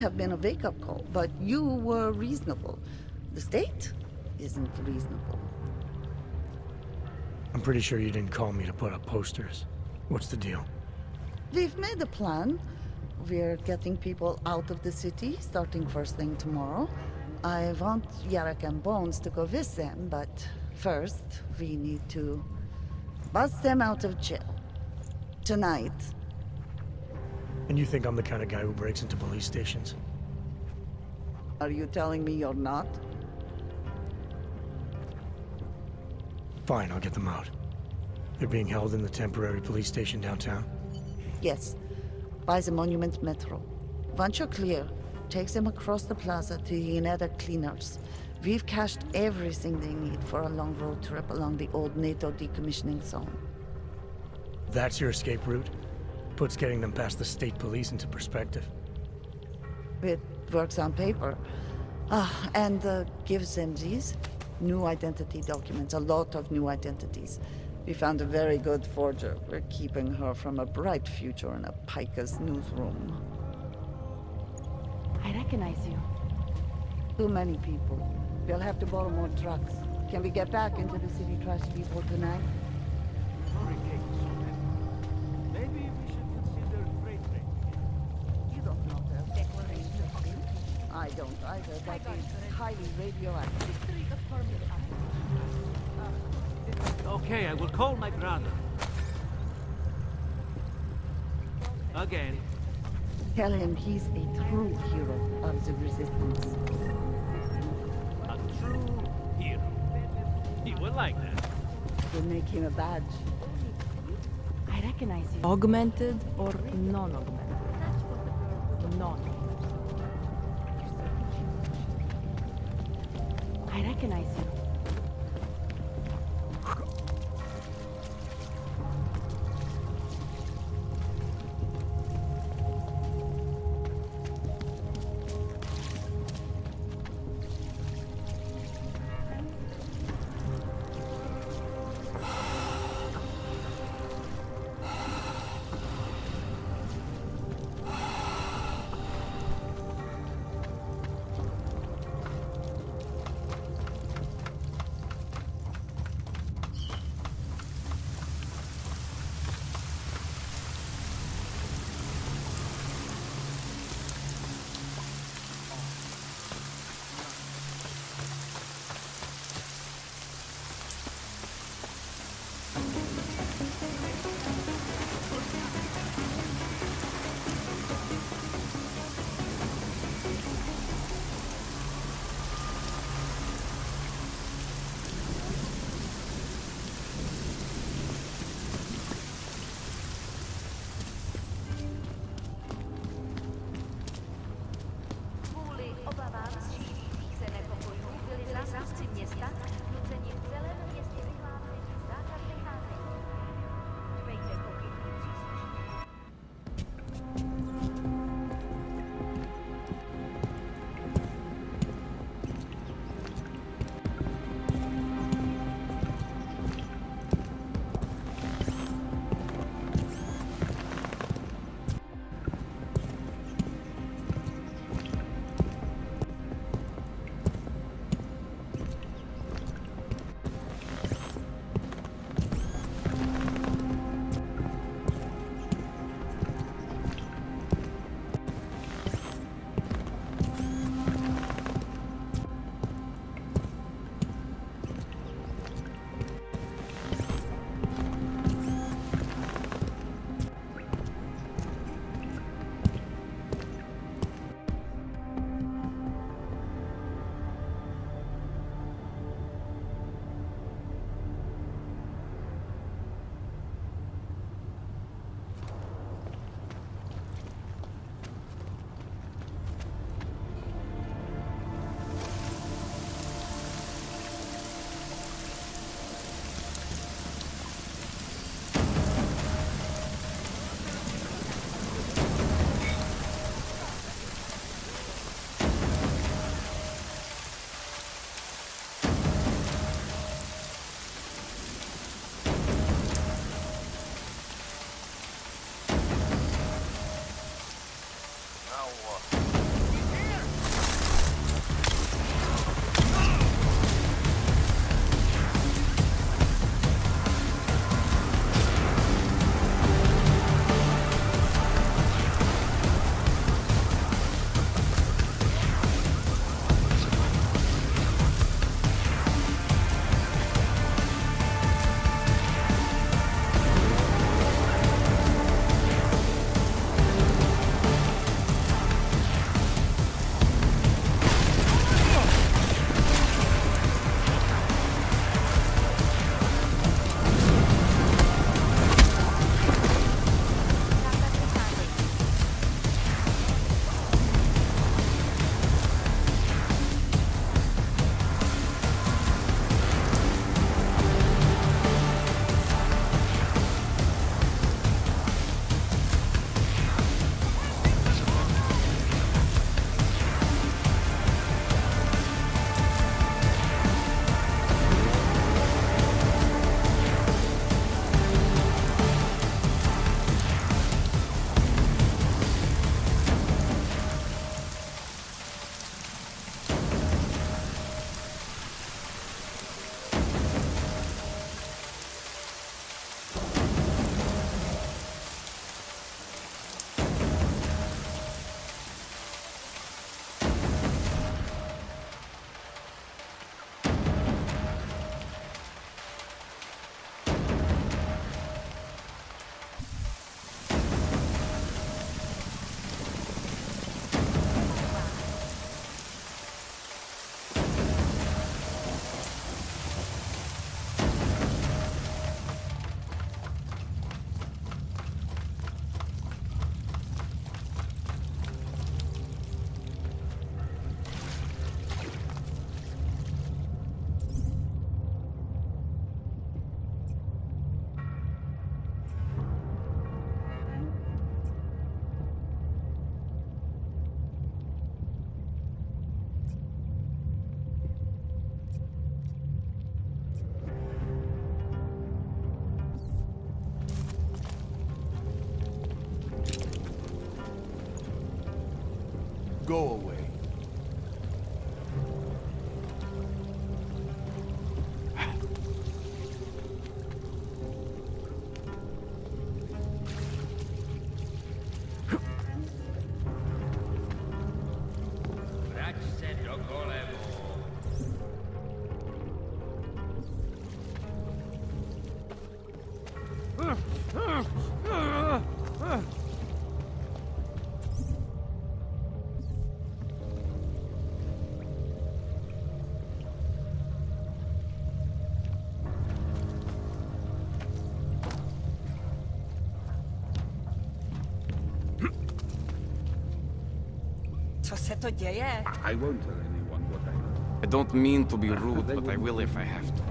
have been a wake-up call, but you were reasonable. The state isn't reasonable. I'm pretty sure you didn't call me to put up posters. What's the deal? We've made a plan. We're getting people out of the city, starting first thing tomorrow. I want Yarek and Bones to go with them, but first, we need to bust them out of jail. Tonight. And you think I'm the kind of guy who breaks into police stations? Are you telling me you're not? Fine, I'll get them out. They're being held in the temporary police station downtown? Yes. By the Monument Metro. Once you're clear, takes them across the plaza to the United Cleaners. We've cached everything they need for a long road trip along the old NATO decommissioning zone. That's your escape route? Puts getting them past the state police into perspective. It works on paper. And gives them these new identity documents, a lot of new identities. We found a very good forger. We're keeping her from a bright future in a piker's newsroom. I recognize you. Too many people. We'll have to borrow more trucks. Can we get back into the city trash depot tonight? Maybe we should consider freight train. You don't know the declaration. I don't either. That is highly radioactive. Okay, I will call my brother. Again. Tell him he's a true hero of the resistance. A true hero. He would like that. We'll make him a badge. I recognize you. Augmented or non-augmented? Non. I recognize you. Kvůli obavám z šířících se nepokojů byli zástupci města nuceni v celém městě vyhlásit zákaz vycházení. Dbejte pokynů příslušníků. go away. Co se to děje? I won't tell anyone what I know. I don't mean to be rude, but I will if I have to.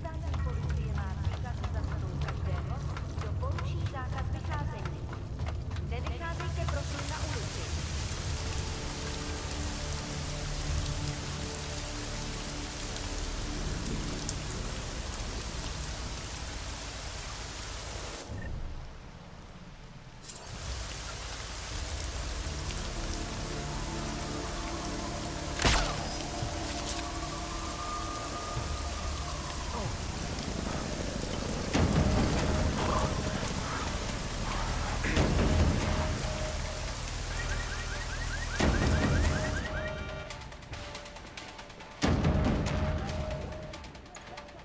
Státní policie má příkaz zasadnout každého, kdo poruší zákaz vycházení. Nevycházejte prosím na ulici.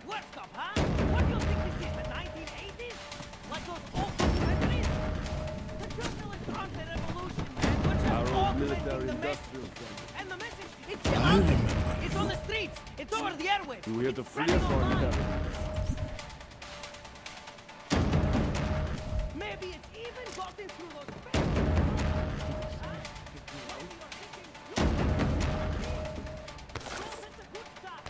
What's up, huh? What do you think this is, the 1980s? Like those old documentaries? The journalists aren't the revolution, man. We're just Our old augmenting military the industrial message. complex. And the message, it's still out there. It's on the streets. It's over the airwaves. We have to It's free spreading us our online. intelligence. Maybe it's even gotten through those fake. Huh? Maybe you're thinking, look, well, that's a good start.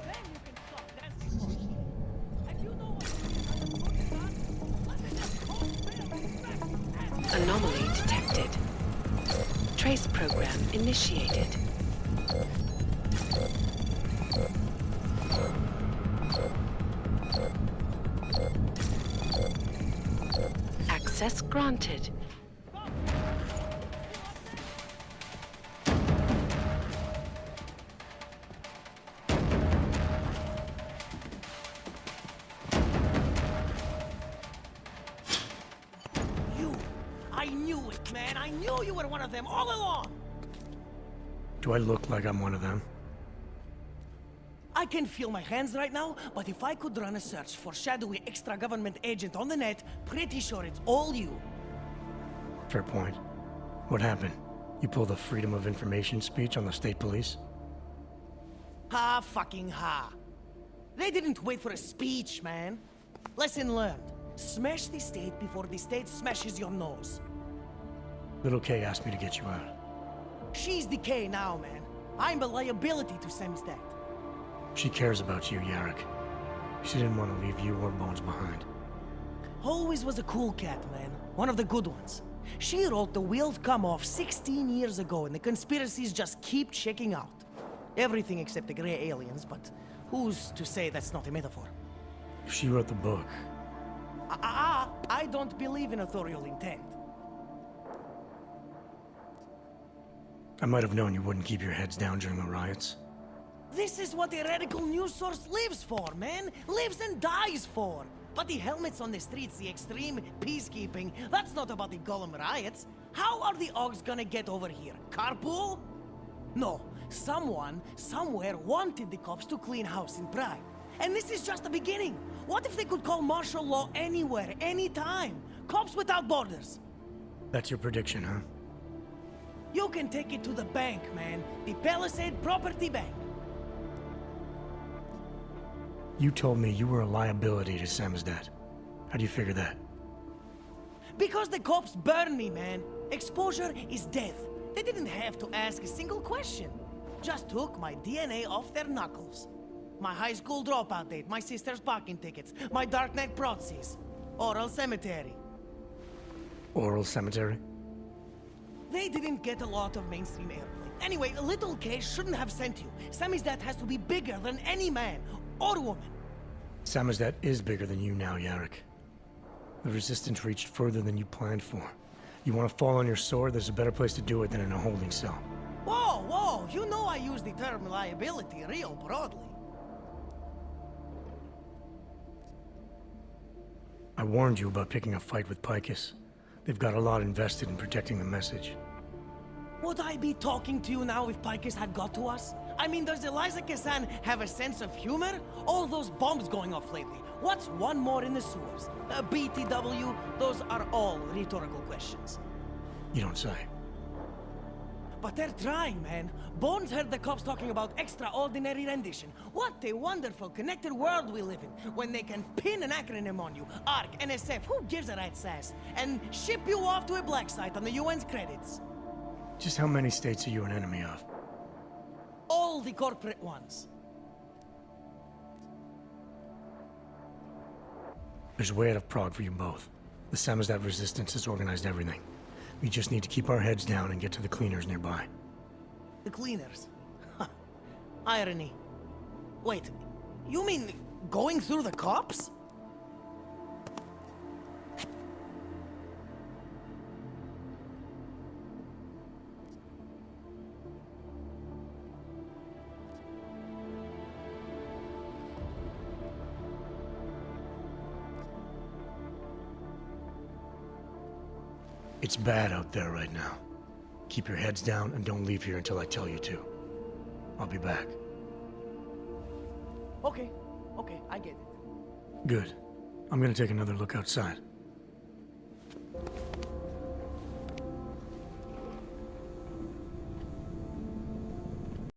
Then you can stop dancing for it. And you know what? That's a good start. Let's just hold still, respect, and Anomaly detected. Trace program initiated. Access granted. you. I knew it, man. I knew you were one of them all along. Do I look like I'm one of them? I can feel my hands right now, but if I could run a search for shadowy extra-government agent on the net, pretty sure it's all you. Fair point. What happened? You pulled a Freedom of Information speech on the state police? Ha fucking ha. They didn't wait for a speech, man. Lesson learned. Smash the state before the state smashes your nose. Little K asked me to get you out. She's the K now, man. I'm a liability to Semstat. She cares about you, Yarrick. She didn't want to leave you or Bones behind. Always was a cool cat, man. One of the good ones. She wrote The Wheels Come Off 16 years ago, and the conspiracies just keep checking out. Everything except the gray aliens, but who's to say that's not a metaphor? If she wrote the book, I don't believe in authorial intent. I might have known you wouldn't keep your heads down during the riots. This is what a radical news source lives for, man. Lives and dies for. But the helmets on the streets, the extreme peacekeeping, that's not about the Golem riots. How are the Augs gonna get over here? Carpool? No. Someone, somewhere, wanted the cops to clean house in Prague. And this is just the beginning. What if they could call martial law anywhere, anytime? Cops without borders. That's your prediction, huh? You can take it to the bank, man. The Palisade Property Bank. You told me you were a liability to Samizdat. How do you figure that? Because the cops burn me, man. Exposure is death. They didn't have to ask a single question. Just took my DNA off their knuckles. My high school dropout date, my sister's parking tickets, my darknet proxies. Oral cemetery. Oral cemetery? They didn't get a lot of mainstream airplay. Anyway, a little case shouldn't have sent you. Samizdat has to be bigger than any man or woman. Samizdat is bigger than you now, Yarrick. The Resistance reached further than you planned for. You want to fall on your sword, there's a better place to do it than in a holding cell. Whoa, whoa, you know I use the term liability real broadly. I warned you about picking a fight with Picus. They've got a lot invested in protecting the message. Would I be talking to you now if Picus had got to us? I mean, does Eliza Kazan have a sense of humor? All those bombs going off lately. What's one more in the sewers? BTW? Those are all rhetorical questions. You don't say. But they're trying, man. Bones heard the cops talking about extraordinary rendition. What a wonderful, connected world we live in, when they can pin an acronym on you. ARC, NSF, who gives a rat's ass? And ship you off to a black site on the UN's credits. Just how many states are you an enemy of? All the corporate ones. There's a way out of Prague for you both. The Samizdat Resistance has organized everything. We just need to keep our heads down and get to the cleaners nearby. The cleaners? Irony. Wait, you mean going through the cops? It's bad out there right now. Keep your heads down and don't leave here until I tell you to. I'll be back. Okay, I get it. Good. I'm gonna take another look outside.